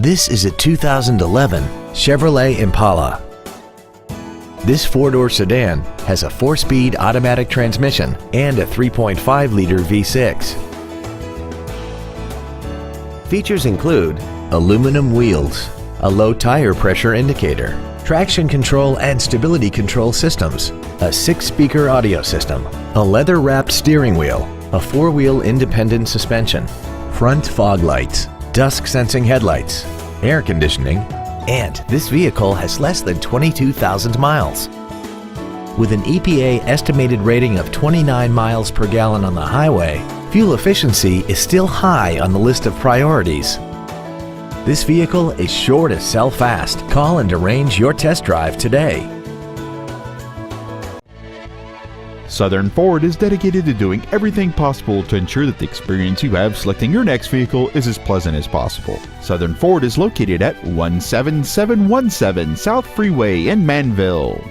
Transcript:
This is a 2011 Chevrolet Impala. This four-door sedan has a 4-speed automatic transmission and a 3.5-liter V6. Features include aluminum wheels, a low tire pressure indicator, traction control and stability control systems, a 6-speaker audio system, a leather-wrapped steering wheel, a 4-wheel independent suspension, front fog lights, dusk-sensing headlights, air conditioning, and this vehicle has less than 22,000 miles. With an EPA estimated rating of 29 miles per gallon on the highway, fuel efficiency is still high on the list of priorities. This vehicle is sure to sell fast. Call and arrange your test drive today. Southern Ford is dedicated to doing everything possible to ensure that the experience you have selecting your next vehicle is as pleasant as possible. Southern Ford is located at 17717 South Freeway in Manville.